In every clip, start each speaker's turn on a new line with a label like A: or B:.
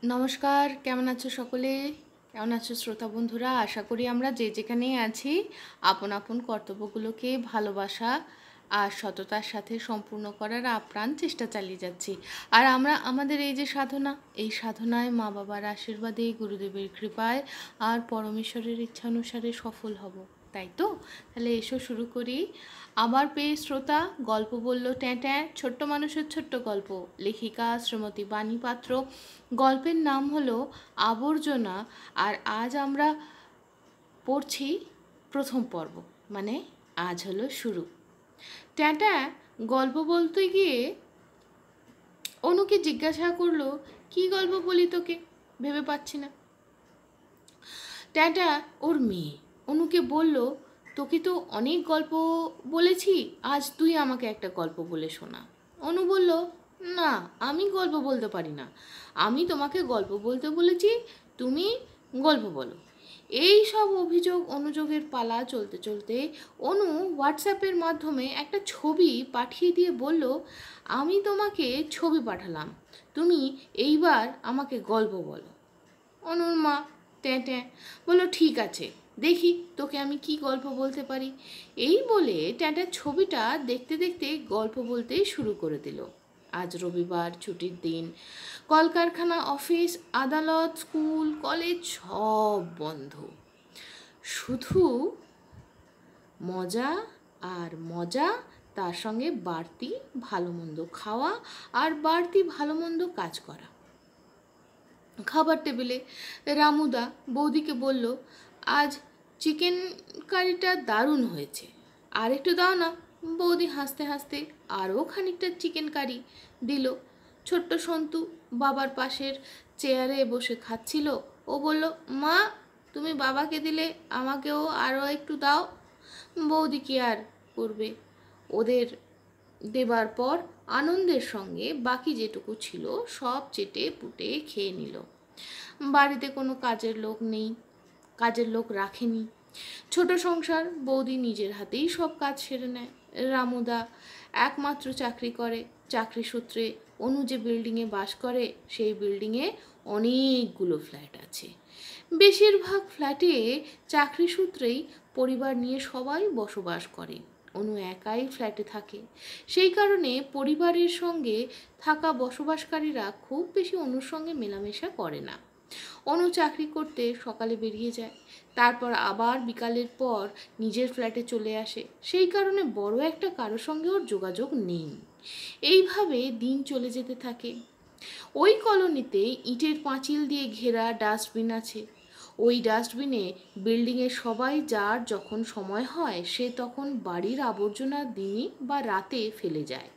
A: নমস্কার, কেমন আছো সকলে? কেমন আছো শ্রোতা বন্ধুরা? আশা করি আমরা যে যেখানেই আছি আপন আপন কর্তব্যগুলোকে ভালোবাসা আর সততার সাথে সম্পূর্ণ করার আপ্রাণ চেষ্টা চালিয়ে যাচ্ছি। আর আমরা আমাদের এই যে সাধনা, এই সাধনায় মা বাবার আশীর্বাদে, গুরুদেবের কৃপায় আর পরমেশ্বরের ইচ্ছা অনুসারে সফল হব, তাই তো? তাহলে এসো শুরু করি। আমার প্রিয় শ্রোতা, গল্প বলল ট্যাঁ, ছোট্ট মানুষের ছোট্ট গল্প, লেখিকা শ্রীমতী বাণী পাত্র। গল্পের নাম হলো আবর্জনা। আর আজ আমরা পড়ছি প্রথম পর্ব, মানে আজ হলো শুরু। ট্যাঁ গল্প বলতে গিয়ে অনুকে জিজ্ঞাসা করলো, কি গল্প বলি তোকে, ভেবে পাচ্ছি না। ট্যাঁ ওর মেয়ে অনুকে বলল, তোকে তো অনেক গল্প বলেছি, আজ তুই আমাকে একটা গল্প বলে শোনা। অনু বলল, না, আমি গল্প বলতে পারি না, আমি তোমাকে গল্প বলতে বলেছি, তুমি গল্প বলো। এই সব অভিযোগ অনুযোগের পালা চলতে চলতে অনু হোয়াটসঅ্যাপের মাধ্যমে একটা ছবি পাঠিয়ে দিয়ে বলল, আমি তোমাকে ছবি পাঠালাম, তুমি এইবার আমাকে গল্প বলো। অনুর মা ট্যাঁ বললো, ঠিক আছে, দেখি তোকে আমি কি গল্প বলতে পারি। এই বলে ট্যাঁটার ছবিটা দেখতে দেখতে গল্প বলতেই শুরু করে দিল। আজ রবিবার, ছুটির দিন, কলকারখানা, অফিস, আদালত, স্কুল, কলেজ সব বন্ধ। শুধু মজা আর মজা, তার সঙ্গে বাড়তি ভালো মন্দ খাওয়া আর বাড়তি ভালো মন্দ কাজ করা। খাবার টেবিলে রামুদা বৌদিকে বলল, আজ চিকেন কারিটা দারুণ হয়েছে, আর একটু দাও না। বৌদি হাসতে হাসতে আরও খানিকটা চিকেন কারি দিল। ছোট্ট সন্তু বাবার পাশের চেয়ারে বসে খাচ্ছিল। ও বলল, মা, তুমি বাবাকে দিলে আমাকেও আরও একটু দাও। বৌদি কি আর করবে, ওদের দেবার পর আনন্দের সঙ্গে বাকি যেটুকু ছিল সব চেটে পুটে খেয়ে নিল। বাড়িতে কোনো কাজের লোক নেই, কাজের লোক রাখেনি। ছোট সংসার, বৌদি নিজের হাতেই সব কাজ সেরে নেয়। রামুদা একমাত্র চাকরি করে, চাকরি সূত্রে অনু যে বিল্ডিংয়ে বাস করে সেই বিল্ডিংয়ে অনেকগুলো ফ্ল্যাট আছে। বেশিরভাগ ফ্ল্যাটে চাকরি সূত্রেই পরিবার নিয়ে সবাই বসবাস করে। অনু একাই ফ্ল্যাটে থাকে, সেই কারণে পরিবারের সঙ্গে থাকা বসবাসকারীরা খুব বেশি অনুর সঙ্গে মেলামেশা করে না। অনু চাকরি করতে সকালে বেরিয়ে যায়, তারপর আবার বিকালের পর নিজের ফ্ল্যাটে চলে আসে, সেই কারণে বড় একটা কারোর সঙ্গে ওর যোগাযোগ নেই। এইভাবে দিন চলে যেতে থাকে। ওই কলোনিতে ইটের পাঁচিল দিয়ে ঘেরা ডাস্টবিন আছে। ওই ডাস্টবিনে বিল্ডিংয়ের সবাই যার যখন সময় হয় সে তখন বাড়ির আবর্জনা দিনে বা রাতে ফেলে যায়।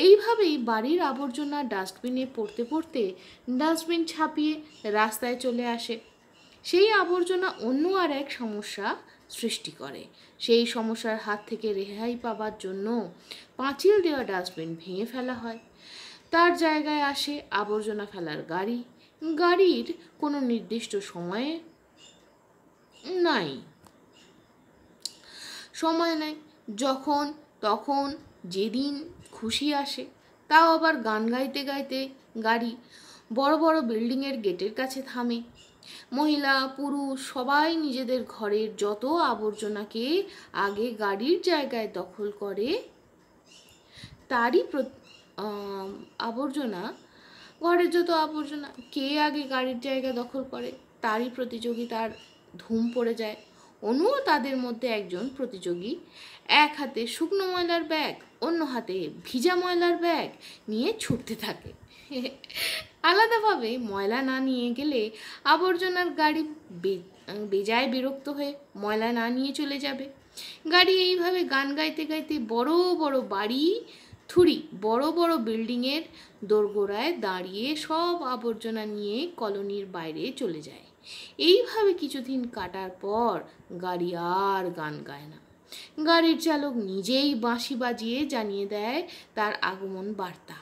A: এইভাবেই বাড়ির আবর্জনা ডাস্টবিনে পড়তে পড়তে ডাস্টবিন ছাপিয়ে রাস্তায় চলে আসে। সেই আবর্জনা অন্য আর এক সমস্যা সৃষ্টি করে। সেই সমস্যার হাত থেকে রেহাই পাবার জন্য পাঁচিল দেওয়া ডাস্টবিন ভেঙে ফেলা হয়। তার জায়গায় আসে আবর্জনা ফেলার গাড়ি। গাড়ির কোনো নির্দিষ্ট সময়ে নাই, সময় নেই, যখন তখন যেদিন খুশি আসে। তাও আবার গান গাইতে গাইতে গাড়ি বড় বড় বিল্ডিংয়ের গেটের কাছে থামে। মহিলা পুরুষ সবাই নিজেদের ঘরের যত আবর্জনাকে আগে গাড়ির জায়গায় দখল করে, তারই আবর্জনা, ঘরের যত আবর্জনা কে আগে গাড়ির জায়গা দখল করে তারই প্রতিযোগিতার ধুম পড়ে যায়। অনুও তাদের মধ্যে একজন প্রতিযোগী। এক হাতে শুকনো ময়লার ব্যাগ, অন্য হাতে ভিজা ময়লার ব্যাগ নিয়ে ছুটতে থাকে। আলাদাভাবে ময়লা না নিয়ে গেলে আবর্জনার গাড়ি বেজায় বিরক্ত হয়ে ময়লা না নিয়ে চলে যাবে। গাড়ি এইভাবে গান গাইতে গাইতে বড় বড় বাড়ি থুড়ি বড় বড় বিল্ডিংয়ের দোরগোড়ায় দাঁড়িয়ে সব আবর্জনা নিয়ে কলোনির বাইরে চলে যায়। এইভাবে কিছুদিন কাটার পর গাড়ি আর গান গায় না। গাড়ির চালক নিজেই বাঁশি বাজিয়ে জানিয়ে দেয় তার আগমন বার্তা।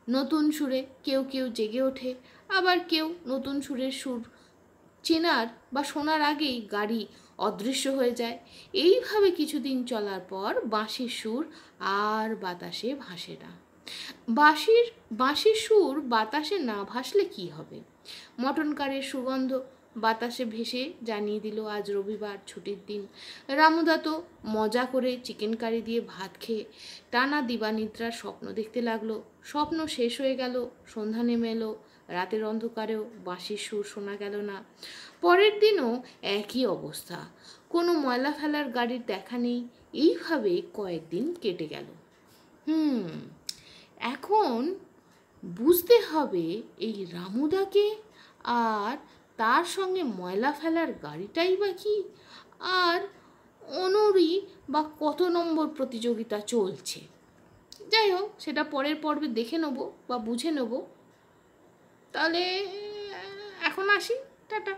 A: নতুন সুরে কেউ কেউ জেগে ওঠে, আবার কেউ নতুন সুরের সুর চেনার বা শোনার আগেই গাড়ি অদৃশ্য হয়ে যায়। এইভাবে কিছুদিন চলার পর বাঁশির সুর আর বাতাসে ভাসে না। বাঁশির সুর বাতাসে না ভাসলে কি হবে? মটন কারির সুগন্ধ বাতাসে ভেসে জানিয়ে দিল আজ রবিবার, ছুটির দিন। রামুদা তো মজা করে চিকেন কারি দিয়ে ভাত খেয়ে টানা দিবানিদ্রার স্বপ্ন দেখতে লাগলো। স্বপ্ন শেষ হয়ে গেল, সন্ধ্যা নেমে এলো, রাতের অন্ধকারেও বাঁশির সুর শোনা গেল না। পরের দিনও একই অবস্থা, কোনো ময়লা ফেলার গাড়ির দেখা নেই। এইভাবে কয়েকদিন কেটে গেল। এখন বুঝতে হবে এই রামুদাকে আর তার সঙ্গে ময়লা ফেলার গাড়িটাই বা কি, আর অনুরই বা কত নম্বর প্রতিযোগিতা চলছে। যাই হোক, সেটা পরের পর্বে দেখে নেব বা বুঝে নেব। তাহলে এখন আসি, টাটা।